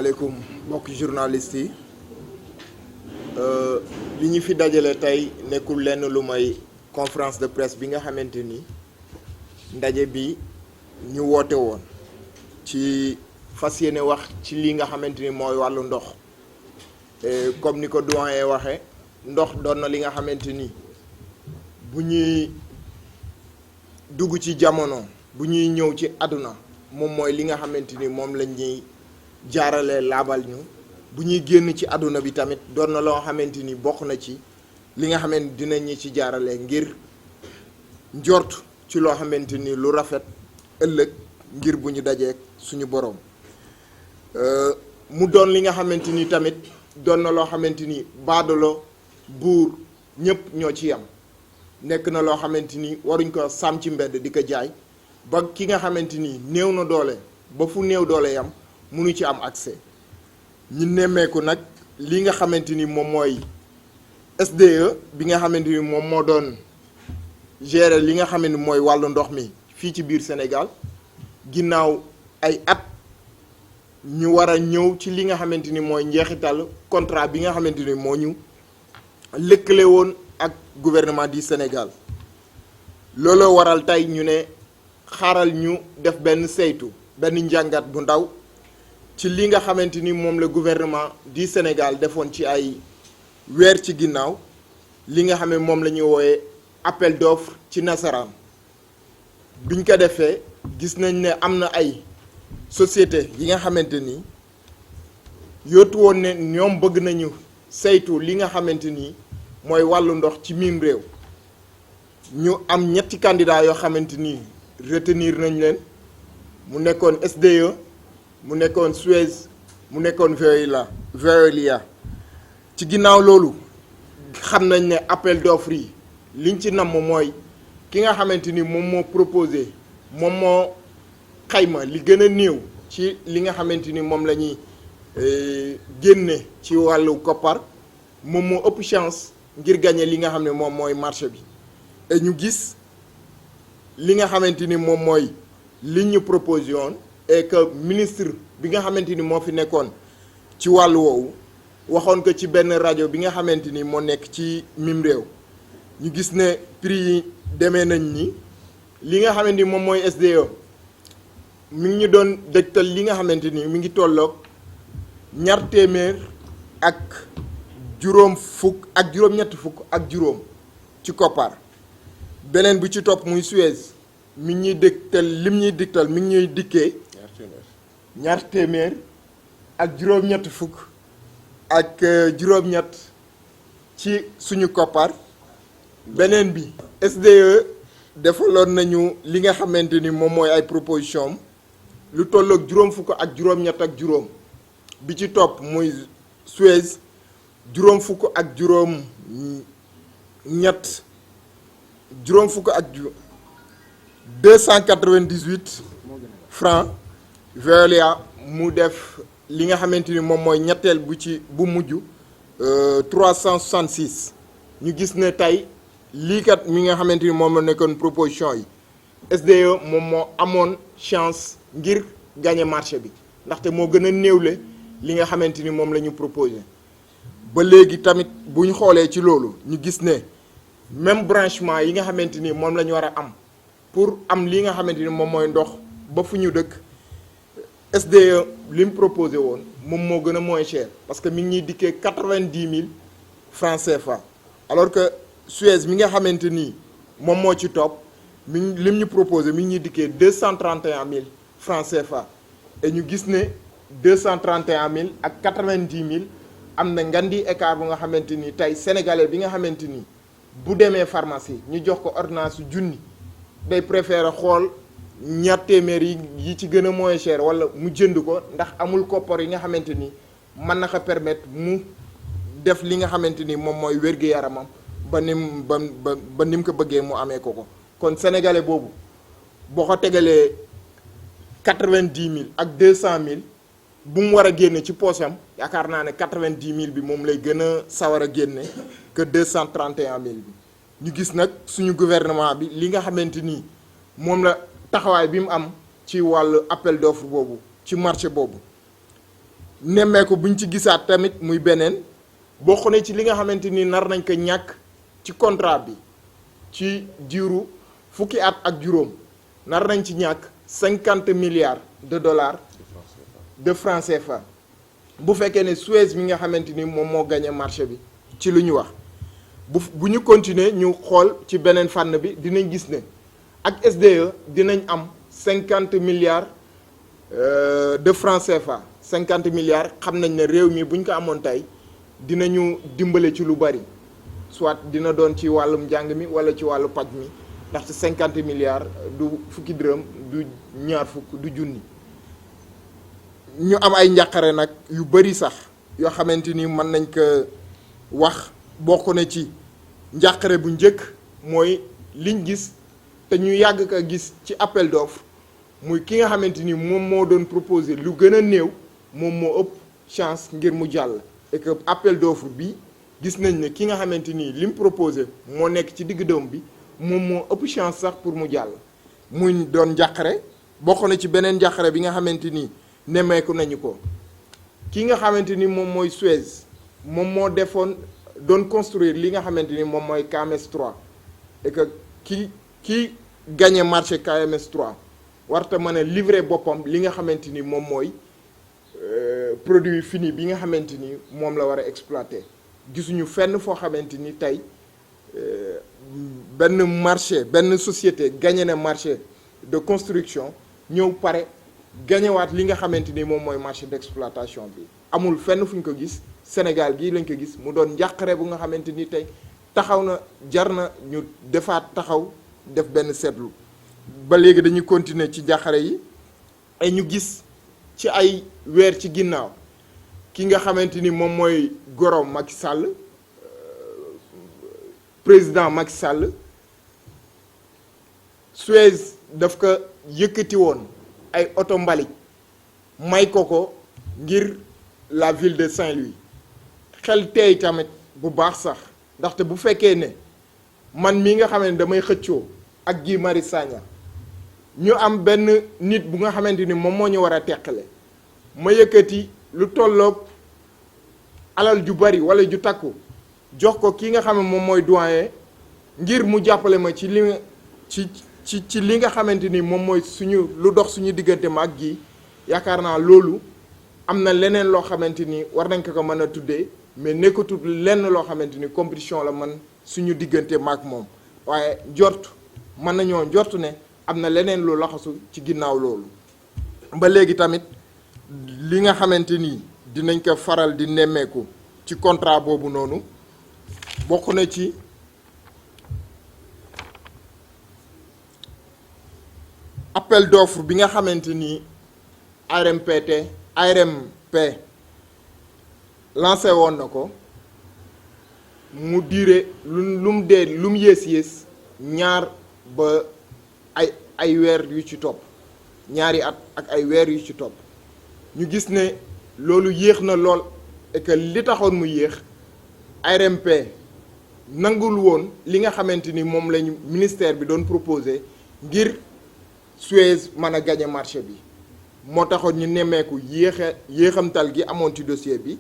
asalaamaaleykum mbokki journaliste yi li ñu fi dajale tey nekkul lenn lu may conférence de presse bi nga xamante ni ndaje bi ñu woote woon ci fas yéene wax ci li nga xamante ni mooy wàllu ndox comme ni ko doyen waxe ndox doon na li nga xamante ni bu ñuy dugg ci jamono bu ñuy ñëw ci àdduna moom mooy li nga xamante ni moom lañ ñuy jaarale laabal ñu bu ñuy génn ci àdduna bi tamit doon na loo xamante ni bokk na ci li nga xamante dinañ ñi ci jaarale ngir njort ci loo xamante ni lu rafet ëllëg ngir bu ñu dajeek suñu boroom mu doon li nga xamante ni tamit doon na loo xamante ni baadolo buur ñëpp ñoo ci yam nekk na loo xamante ni waruñ ko sàmm ci mbedd di ko jaay ba ki nga xamante ni néew na doole ba fu néew doole yam mënu ci am accès ñu nemmeeku nag li nga xamante ni moom mooy SDE bi nga xamante ni moom moo doon gérer li nga xamante ni mooy wàllu ndox mi fii ci biir Sénégal ginnaaw ay at ñu war a ñëw ci li nga xamante ni mooy njeexital contrat bi nga xamante ni moo ñu lëkkale woon ak gouvernement du Sénégal looloo waral tey ñu ne xaaral ñu def benn saytu benn njàngat bu ndaw ci li nga xamante ni moom la gouvernement du Sénégal defoon ci ay weer ci ginnaaw li nga xam ne moom la ñuy wooyee appel d'offre ci nasaraan biñ ko defee gis nañ ne am na ay société yi nga xamante ni yootu woon ne ñoom bëgg nañu saytu li nga xamante ni mooy wàllu ndox ci miim réew ñu am ñetti candidat yoo xamante ni retenir nañ leen mu nekkoon SDE mu nekkoon Suez mu nekkoon Veolia ci ginnaaw loolu xam nañ ne appel d'offre yi liñ ci namm mooy ki nga xamante ni moom moo proposé moom moo xayma li gën a néew ci li nga xamante ni moom la ñuy génne ci wàllu koppar moom moo ëpp chance ngir gagner li nga xam ne moom mooy marché bi et ñu gis li nga xamante ni moom mooy li ñu proposé woon et que ministre bi nga xamante ni moo fi nekkoon ci wàllu woowu waxoon ko ci benn rajo bi nga xamante ni moo nekk ci mim réew ñu gis ne prix yi demee nañ ni li nga xamante ni moom mooy SDE mi ngi ñu doon dégtal li nga xamante ni mi ngi tolloog ñaar téeméer ak juróom fukk ak juróom-ñetti fukk ak juróom ci koppar beneen bu ci topp muy Suez mi ngi ñuy dégtal lim ñuy dégtal mi ngi ñuy dikkee ñaar téeméer ak juróom-ñetti fukk ak juróom-ñett ci suñu koppar beneen bi SDE defaloon nañu li nga xamante ni moom mooy ay proposition lu tolloog juróom fukk ak juróom-ñett ak juróom bi ci topp muy Suez juróom fukk ak juróom ñett juróom fukk ak 298 francs Veolia mu def li nga xamante ni moom mooy ñetteel bu mujj 366 ñu gis ne tey lii kat mi nga xamante ni moom la nekkoon proposition yi SDE moom moo amoon chance ngir gagner marché bi ndaxte moo gën a néewle li nga xamante ni moom la ñu proposé ba léegi tamit bu ñu xoolee ci loolu ñu gis ne même branchement yi nga xamante ni moom la ñu war a am pour am li nga xamante ni moom mooy ndox ba fu ñu dëkk SDE li mu proposé woon moom moo gën a moins cher parce que mi ngi ñuy dikkee 90 000 francs CFA alors que Suez mi nga xamante ni moom moo ci topp mi ngi lim ñu proposé mi ngi ñuy dikkee 231 000 francs CFA et ñu gis ne 231 000 ak 90 000 am na ngandi écart bu nga xamante ni tey sénégalais bi nga xamante ni bu demee pharmacie ñu jox ko ordonnance junni day préférer xool ñaar téeméer yi ci gën a moins cher wala mu jënd ko ndax amul koppar yi nga xamante ni mën na ko permettre mu def li nga xamante ni moom mooy wér-gu-yaramam ba nim ba ni mu ko bëggee mu amee ko kon sénégalais boobu boo ko tegalee 90 000 ak 200 000 bu mu war a génne ci poosam yaakaar naa ne 90 000 bi moom lay gën a sawar a génne que 231 000 bi ñu gis nag suñu gouvernement bi li nga xamante ni moom la taxawaay bi mu am ci wàllu appel d'offre boobu ci marché boobu nemmeeku buñ ci gisaat tamit muy beneen bokk na ci li nga xamante ni nar nañ ko ñàkk ci contrat bi ci diiru fukki at ak juróom nar nañ ci ñàkk 50 milliards de dollars de francs CFA bu fekkee ne Suez mi nga xamante ni moom moo gagné marché bi ci lu ñu wax bu ñu continuer ñu xool ci beneen fànn bi dinañ gis ne ak SDE dinañ am 50 milliards de francs CFA 50 milliards xam nañ ne réew mi bu ñu ko amoon tey dinañu dimbale ci lu bari soit dina doon ci wàllum njàng mi wala ci wàllu paj mi ndaxte 50 milliards du fukki dërëm du ñaar fukk du junni ñu am ay njàqare nag yu bari sax yoo xamante ni mën nañ ko wax bokk na ci njàqare bu njëkk mooy liñ gis te ñu yàgg ko gis ci appel d'offre muy ki nga xamante ni moom moo doon proposer lu gën a néew moom moo ëpp chance ngir mu jàll et que appel d'offre bi gis nañ ne ki nga xamante ni lim proposé moo nekk ci digg doom bi moom moo ëpp chance sax pour mu jàll muy doon njàqare bokk na ci beneen njàqare bi nga xamante ni nemmeeku nañu ko ki nga xamante ni moom mooy Suez moom moo defoon doon construire li nga xamante ni moom mooy KMS 3 et que ki gagné marché KMS 3 warta mën a livrer boppam li nga xamante ni moom mooy produit fini bi nga xamante ni moom la war a exploiter gisuñu fenn foo xamante ni tey benn marché benn société gagné na marché de construction ñëw pare gagnéwaat li nga xamante ni moom mooy marché d'exploitation bi amul fenn fu ñu ko gis Sénégal gii lañ ko gis mu doon njàqare bu nga xamante ni tey taxaw na jar na ñu defaat taxaw def benn seetlu ba léegi dañuy continuer ci njàqare yi ay ñu gis ci ay weer ci ginnaaw ki nga xamante ni moom mooy gorom Macky Sall président Macky Sall Suez daf ko yëkkati woon ay oto mbalit may ko ngir la ville de Saint-Louis xel teey tamit bu baax sax ndaxte bu fekkee ne man mii nga xam ne damay xëccoo ak Guy Marius Sagna ñu am benn nit bu nga xamante ni moom moo ñu war a teqale ma yëkkati lu tolloog alal ju bari wala ju takku jox ko ki nga xam ne moom mooy doyen ngir mu jàppale ma ci li ci li nga xamante ni moom mooy suñu lu dox suñu diggante ma ak gi yaakaar naa loolu am na leneen loo xamante ni war nañ ko mën a tuddee mais nekkatul lenn loo xamante ni compétition la man suñu diggante ma ak moom waaye mën nañoo njort ne am na leneen lu laxasu ci ginnaaw loolu. ba léegi tamit li nga xamante ni dinañ ko faral di nemmeeku ci contrat boobu noonu bokk na ci appel d'offre bi nga xamante ni ARMP lancé woon na ko mu diire lu mu yées ñaar ba ay weer yu ci topp ñaari at ak ay weer yu ci topp ñu gis ne loolu yéex na lool et que li taxoon mu yéex ARMP nangul woon li nga xamante ni moom lañu ministère bi doon proposé ngir Suez mën a gagné marché bi moo taxoon ñu nemmeeku yéexamtal gi amoon ci dossier bi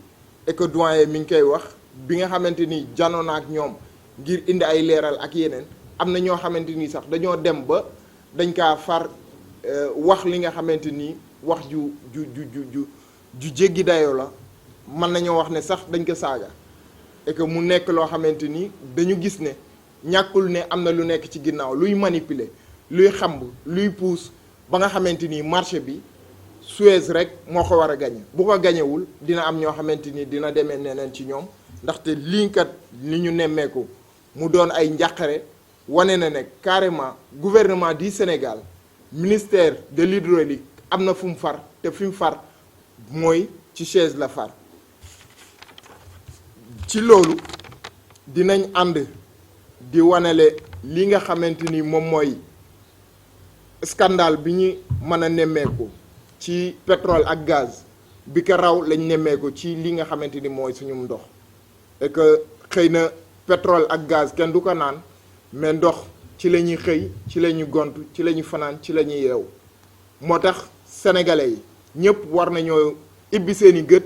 et que doyen mi ngi koy wax bi nga xamante ni janoo na ak ñoom ngir indi ay leeral ak yeneen am na ñoo xamante ni sax dañoo dem ba dañ kaa far wax li nga xamante ni wax ju jéggi dayoo la mën nañoo wax ne sax dañ ko saaga et que mu nekk loo xamante ni dañu gis ne ñàkkul ne am na lu nekk ci ginnaaw luy manipuler luy xamb luy puus ba nga xamante ni marché bi Suez rek moo ko war a gañe bu ko gañewul dina am ñoo xamante ni dina demee neneen ci ñoom ndaxte lii kat li ñu nemmeeku mu doon ay njàqare wane na ne carrément gouvernement du Sénégal ministère de l'hydraulique am na fu mu far te fi mu far mooy ci chaise la far ci loolu dinañ ànd di wanele li nga xamante ni moom mooy scandale bi ñu mën a nemmeeku ci pétrole ak gaz bi ko raw lañ nemmeeku ci li nga xamante ni mooy suñu ndox et que xëy na pétrole ak gaz kenn du ko naan mais ndox ci la ñuy xëy ci la ñuy gont ci la ñuy fanaan ci la ñuy yeew moo tax sénégalais yi ñëpp war nañoo ibbi seeni gët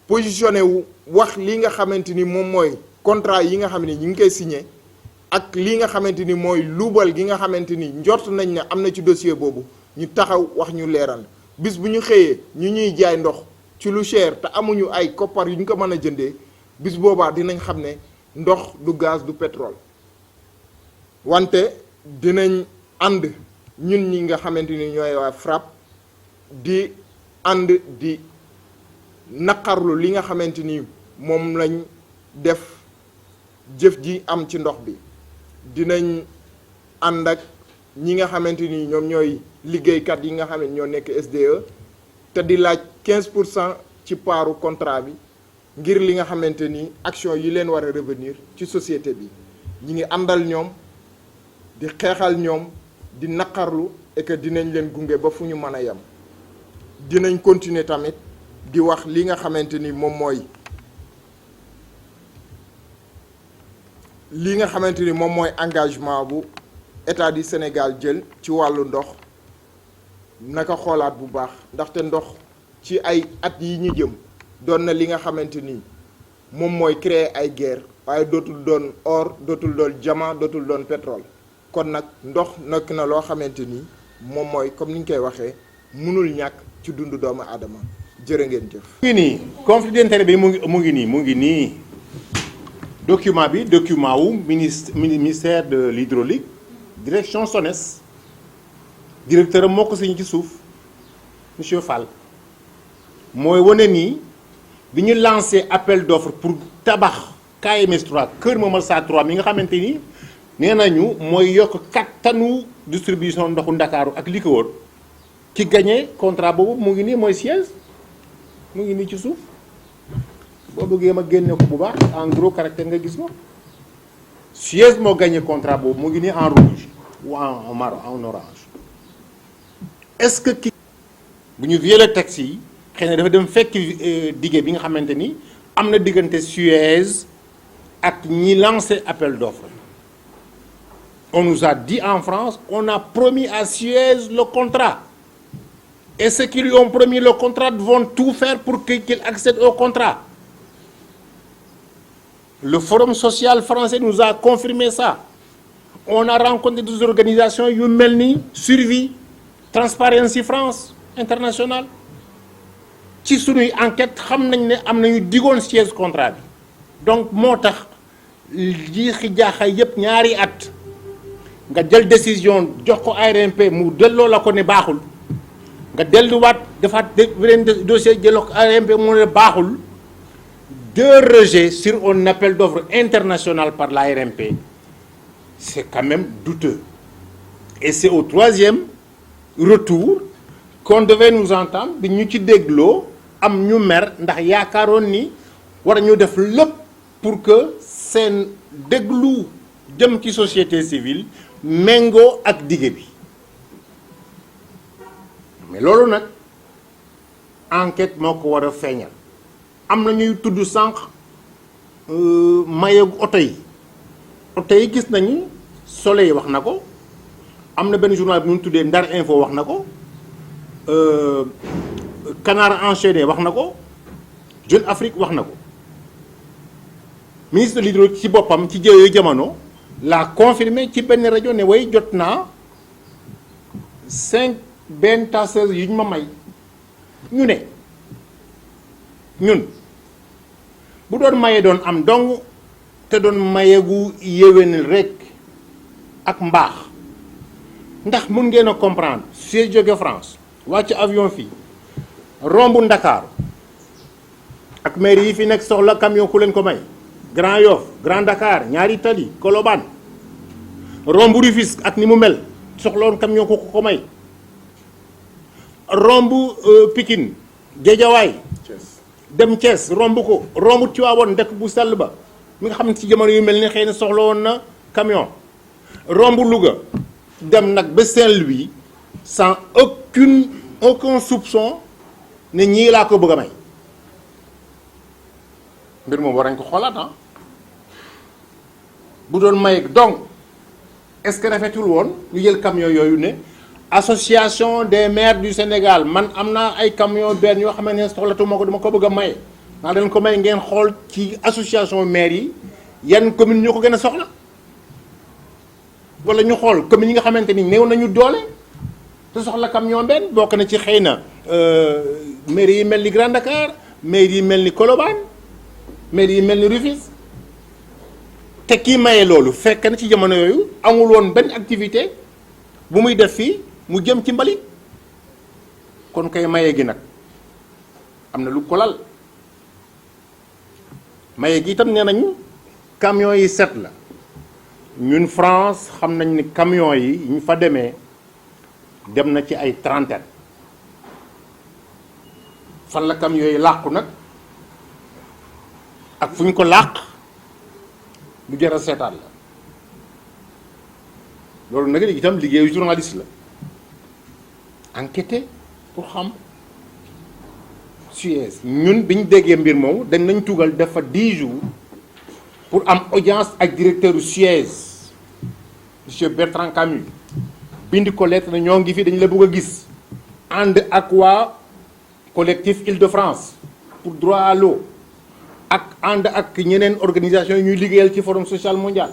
positionné wu wax li nga xamante ni moom mooy contrat yi nga xam ne ñu ngi koy signé ak li nga xamante ni mooy luubal gi nga xamante ni njort nañ ne am na ci dossier boobu ñu taxaw wax ñu leeral bis bu ñu xëyee ñu ñuy jaay ndox ci lu cher te amuñu ay koppar yu ñu ko mën a jëndee bis boobaa dinañ xam ne ndox du gaz du pétrole wante dinañ ànd ñun ñi nga xamante ni ñooy waa FRAPP di ànd di naqarlu li nga xamante ni moom lañ def jëf ji am ci ndox bi dinañ ànd ak ñi nga xamante ni ñoom ñooy liggéeykat yi nga xam ne ñoo nekk SDE te di laaj 15% ci paaru contrat bi ngir li nga xamante ni action yi leen war a revenir ci société bi ñi ngi àndal ñoom di xeexal ñoom di naqarlu et que dinañ leen gunge ba fu ñu mën a yem dinañ continuer tamit di wax li nga xamante ni moom mooy engagement bu état du Sénégal jël ci wàllu ndox naka xoolaat bu baax ndaxte ndox ci ay at yi ñu jëm doon na li nga xamante ni moom mooy créer ay guerre waaye dootul doon or dootul doon diamant dootul doon pétrole kon nag ndox nekk na loo xamante ni moom mooy comme ni ñu koy waxee mënul ñàkk ci dundu doomu aadama jërë ngeen jëf. mu ngi nii conflit d'intérêt bi mu ngi nii document wu ministère de l'hydraulique direction SONES directeur am moo ko signé ci suuf monsieur Fall mooy wane nii bi ñu lancé appel d'offre pour tabax KMS 3 Kër Momar Sarr 3 mi nga xamante ni nee nañu mooy yokk kattanu distribution ndoxu Ndakaaru ak li ko wër ki gagné contrat boobu mu ngi nii mooy siège mu ngi nii ci suuf boo bëggee ma génne ko bu baax en gros caractère nga gis ko siège moo gagné contrat boobu mu ngi nii en rouge ou en marron en orange est-ce que ki bu ñu violé texte yi xëy na dafa dem fekki dige bi nga xamante ni am na diggante Suez ak ñi lancé appel d'offres. On nous a dit en France, on a promis à Suez le contrat. Et ceux qui lui ont promis le contrat vont tout faire pour qu'il accède au contrat. Le Forum social français nous a confirmé ça. On a rencontré des organisations yu mel ni Survie, Transparency France International. ci sunuy enquête xam nañ ne am nañu digoon Suez contrat bi donc moo tax jiixi jaaxay yépp ñaari at nga jël décision jox ko ARMP mu delloo la ko ne baaxul nga delluwaat defaat beneen dossier jël ko ARMP mu ne baaxul deux rejets sur un appel d'offres international par l'ARMP c'est quand même douteux et c'est au troisième retour qu'on devait nous entendre bi ñu ci dégloo am ñu mer ndax yaakaaroon ni war ñu def lépp pour que seen déglu jëm ci société civile méngoo ak dige bi mais loolu nag enquête moo ko war a feeñal am na ñuy tudd sànq mayeegu oto yi gis nañu Soleil wax na ko am na benn journal bi ñu tuddee Ndar Info wax na ko Canard enchaîné wax na ko Jeune Afrique wax na ko ministre de l'hydraulique ci boppam ci jëyooyu jamono la confirmé ci benn rajo ne way jot naa 5 benn tasseuse yu ñu ma may ñu ne ñun bu doon maye doon am dong te doon mayeegu yéwénal rek ak mbaax ndax mun ngeen a comprendre su jóge France wàcc avion fii rombu Ndakaaru ak maire yi fi nekk soxla camion ku leen ko may Grand Yoff Grand Dakar ñaari tali Colobane rombu Rufisque ak ni mu mel soxloon camion ku ko may rombu Pikine Guédiawaye dem Thiès romb ko rombu Tivaouane dëkk bu sell ba mi nga xam ne ci jamono yu mel ni xëy na soxla woon na camion rombu Louga dem nag ba Saint-Louis sans aucun soupçon ne ñii laa ko bëgg a may mbir moom war nañ ko xoolaat ah bu doon may donc est-ce que rafetul woon ñu jël camion yooyu ne association des maires du Sénégal man am naa ay camion benn yoo xam ne soxlatuma ko dama ko bëgg a maye naa leen ko may ngeen xool ci association maire yi yan commune ñoo ko gën a soxla wala ñu xool commune yi nga xamante ni néew nañu doole te soxla camion benn bokk na ci xëy na maire yi mel ni Grand Dakar maire yi mel ni Colobane maire yi mel ni Rufisque te kii maye loolu fekk na ci jamono yooyu amul woon benn activité bu muy def fii mu jëm ci mbalit kon kay maye gi nag am na lu ko lal maye gi itam nee nañu camion yi set la ñun France xam nañ ni camion yi ñu fa demee dem na ci ay trentaine fan la camion yi làqu nag ak fu ñu ko làq lu jar a seetaan la loolu nag itam liggéeyu journaliste la enquêter pour xam Suez ñun bi ñu déggee mbir moomu dañ nañ tugal dafa 10 jours pour am audience ak directeur Suez monsieur Bertrand Camus bind ko lettre na ñoo ngi fi dañu la bëgg a gis ànd ak waa collectif Île-de-France pour droit à l'eau ak ànd ak ñeneen organisation yi ñuy liggéeyal ci forum social mondial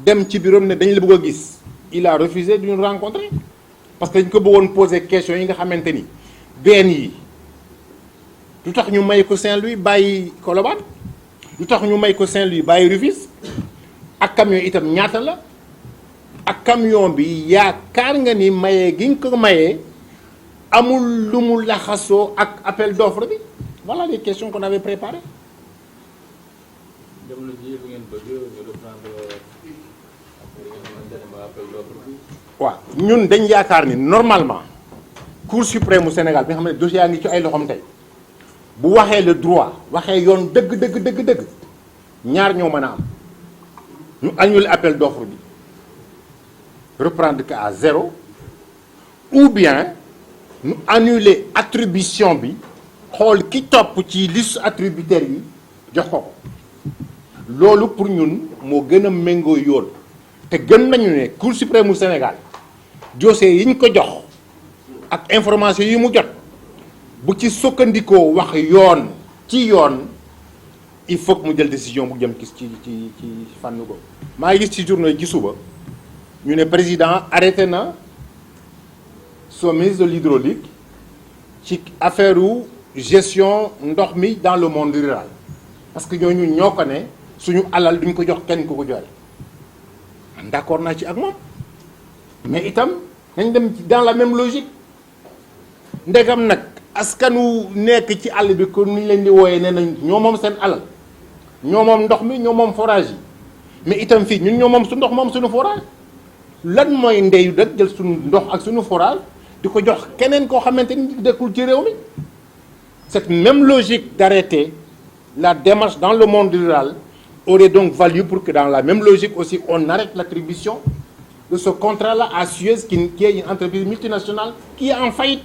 dem ci bureau ne dañu la bëgg a gis il a refusé de nous rencontrer parce que dañ ko bëggoon poser question yi nga xamante ni benn yi lu tax ñu may ko Saint-Louis bàyyi Colobane lu tax ñu may ko Saint-Louis bàyyi Rufisque ak camion itam ñaata la ak camion bi yaakaar nga ni mayee gi nga ko mayee amul lu mu laxasoo ak appel d'offre bi voilà les questions qu'on avait préparées. jamono jii bu ngeen bëgg ñu reprendre appel d'offre bi. waaw ñun dañ yaakaar ni normalement Cour suprême mu Sénégal bi nga xam ne dossier yaa ngi ci ay loxoom tey bu waxee le droit waxee yoon dëgg ñaar ñoo mën a am ñu annuler appel d'offre bi reprendre que à zéro ou bien ñu annuler attribution bi xool ki topp ci liste attributaire yi jox ko loolu pour ñun moo gën a méngoo yoon te gën nañu ne Cour suprême mu Sénégal dossier yi ñu ko jox ak information yi mu jot bu ci sukkandikoo wax yoon ci yoon il faut que mu jël décision bu jëm ci fànn ko maa ngi gis ci journée yi ci suba ñu ne président arrêté na son ministre de l'hydraulique ci affaire u gestion ndox mi dans le monde rural parce que ñooñu ñoo ko ne suñu alal duñ ko jox kenn ku ko joxe man d'accord naa ci ak moom mais itam nañ dem dans la même logique ndegam nag askanu nekk ci àll bi ko nuñ leen di wooyee nee nañ ñoo moom seen alal ñoo moom ndox mi ñoo moom forage yi mais itam fii ñun ñoo moom su ndox moom suñu forage lan mooy ndeyu dëkk jël suñu ndox ak suñu forage di ko jox keneen koo xamante ni dëkkul ci réew mi cette même logique d'arrêter la démarche dans le monde rural aurait donc valu pour que dans la même logique aussi on arrête l'attribution de ce contrat-là à Suez qui est une entreprise multinationale qui est en faillite.